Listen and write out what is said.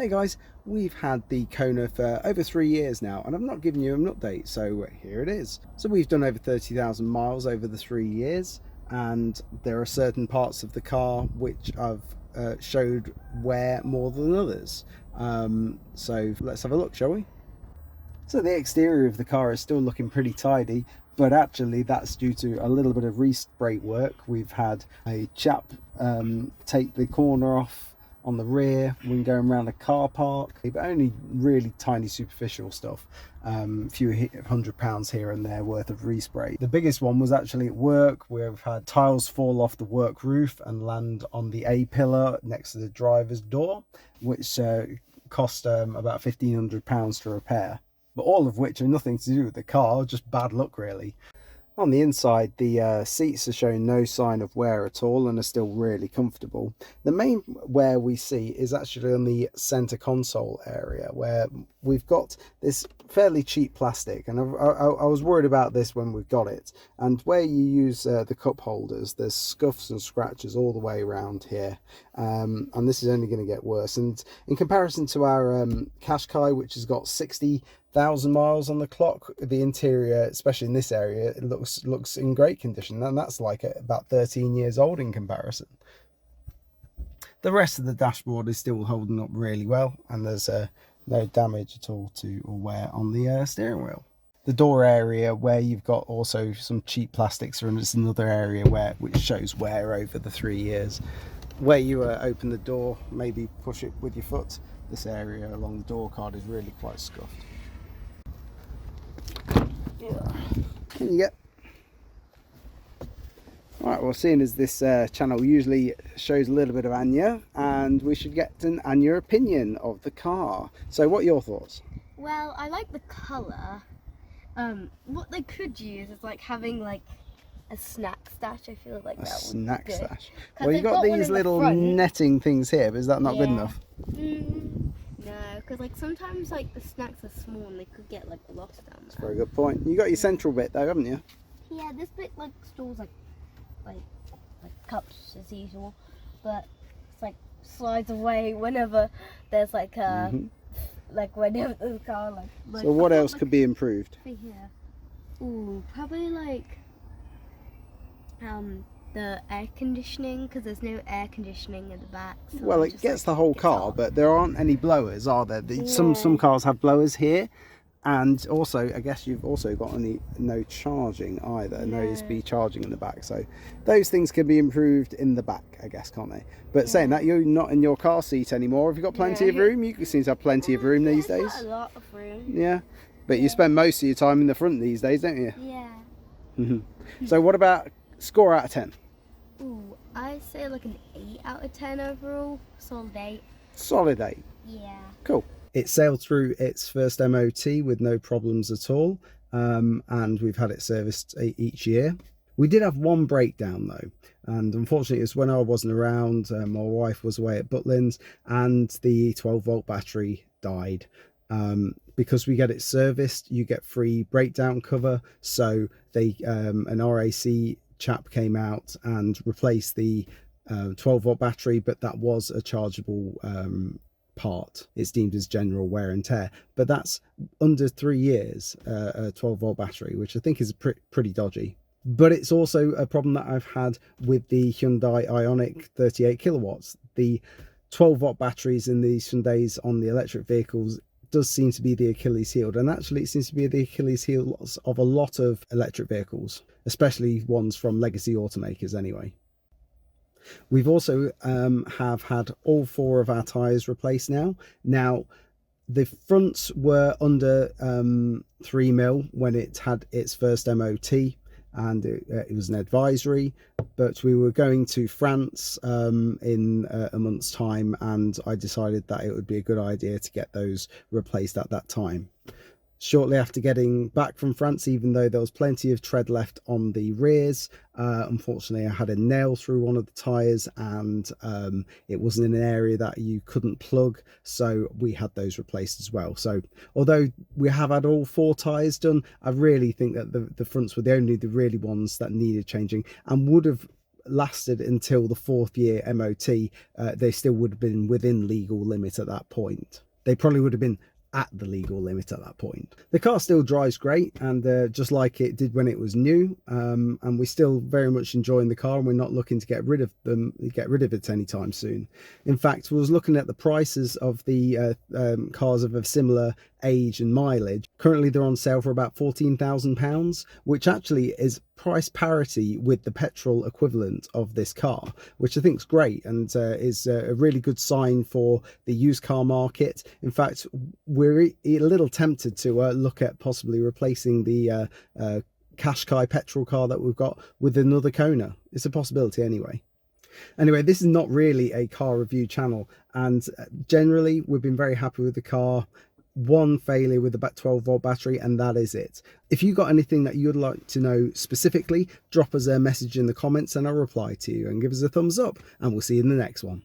Hey guys, we've had the Kona for over 3 years now and I've not given you an update, so here it is. So we've done over 30,000 miles over the 3 years, and there are certain parts of the car which I've showed wear more than others. So let's have a look, shall we? So the exterior of the car is still looking pretty tidy, but actually that's due to a little bit of respray work. We've had a chap take the corner off on the rear when going around the car park, but only really tiny superficial stuff, a few £100 here and there worth of respray. The biggest one was actually at work, where we've had tiles fall off the work roof and land on the A-pillar next to the driver's door, which cost about £1,500 to repair, but all of which are nothing to do with the car, just bad luck really. On the inside, the seats are showing no sign of wear at all and are still really comfortable. The main wear we see is actually on the center console area, where we've got this fairly cheap plastic, and I was worried about this when we got it. And where you use the cup holders, there's scuffs and scratches all the way around here, and this is only going to get worse. And in comparison to our Qashqai, which has got 60,000 miles on the clock, the interior, especially in this area, it looks in great condition, and that's like about 13 years old in comparison. The rest of the dashboard is still holding up really well, and there's no damage at all or wear on the steering wheel. The door area, where you've got also some cheap plastics, and it's another area which shows wear over the 3 years. Where you open the door, maybe push it with your foot, this area along the door card is really quite scuffed. Can you get? Right, well, seeing as this channel usually shows a little bit of Anya, and we should get an Anya opinion of the car. So what are your thoughts? Well, I like the colour. What they could use is like having like a snack stash. I feel like that would snack be good. stash. Well, you've got these little netting things here, but is that not good enough? No, because like sometimes like the snacks are small and they could get like lost down there. That's a very good point. You got your central bit though, haven't you? Yeah, this bit like stores like cups as usual, but it's like slides away whenever there's like like whenever the car like. So what else could be improved? Here. Ooh, probably like the air conditioning, because there's no air conditioning in the back. So well, it gets the whole car, but there aren't any blowers, are there? Some cars have blowers here, and also I guess you've also got no charging either, no USB charging in the back. So those things can be improved in the back, I guess, can't they? But saying that, you're not in your car seat anymore. Have you got plenty of room? You seem to have plenty of room these days. Got a lot of room. Yeah, but you spend most of your time in the front these days, don't you? Yeah. So what about score out of 10? Ooh, I'd say like an 8 out of 10 overall. Solid 8. Solid 8. Yeah. Cool. It sailed through its first MOT with no problems at all, and we've had it serviced each year. We did have one breakdown though, and unfortunately it's when I wasn't around. My wife was away at Butlins, and the 12-volt battery died. Because we get it serviced, you get free breakdown cover, so an RAC chap came out and replaced the 12-volt battery, but that was a chargeable part. It's deemed as general wear and tear, but that's under 3 years, a 12-volt battery, which I think is pretty dodgy. But it's also a problem that I've had with the Hyundai Ioniq 38 kilowatts. The 12-volt batteries in these Hyundais on the electric vehicles does seem to be the Achilles heel, and actually it seems to be the Achilles heel of a lot of electric vehicles, especially ones from legacy automakers anyway. We've also have had all 4 of our tyres replaced now. Now, the fronts were under 3mm when it had its first MOT, and it was an advisory, but we were going to France in a month's time, and I decided that it would be a good idea to get those replaced at that time. Shortly after getting back from France, even though there was plenty of tread left on the rears, unfortunately I had a nail through one of the tyres, and it wasn't in an area that you couldn't plug, so we had those replaced as well. So although we have had all 4 tyres done, I really think that the fronts were the really ones that needed changing, and would have lasted until the 4th year MOT, they still would have been within legal limit at that point. They probably would have been at the legal limit at that point. The car still drives great, and just like it did when it was new, and we're still very much enjoying the car, and we're not looking to get rid of it anytime soon. In fact, we was looking at the prices of the cars of a similar age and mileage. Currently they're on sale for about £14,000, which actually is price parity with the petrol equivalent of this car, which I think is great, and is a really good sign for the used car market. In fact, we're a little tempted to look at possibly replacing the Qashqai petrol car that we've got with another Kona. It's a possibility anyway. Anyway, this is not really a car review channel, and generally we've been very happy with the car. One failure with the 12-volt battery, and that is it. If you got anything that you'd like to know specifically, drop us a message in the comments and I'll reply to you, and give us a thumbs up, and we'll see you in the next one.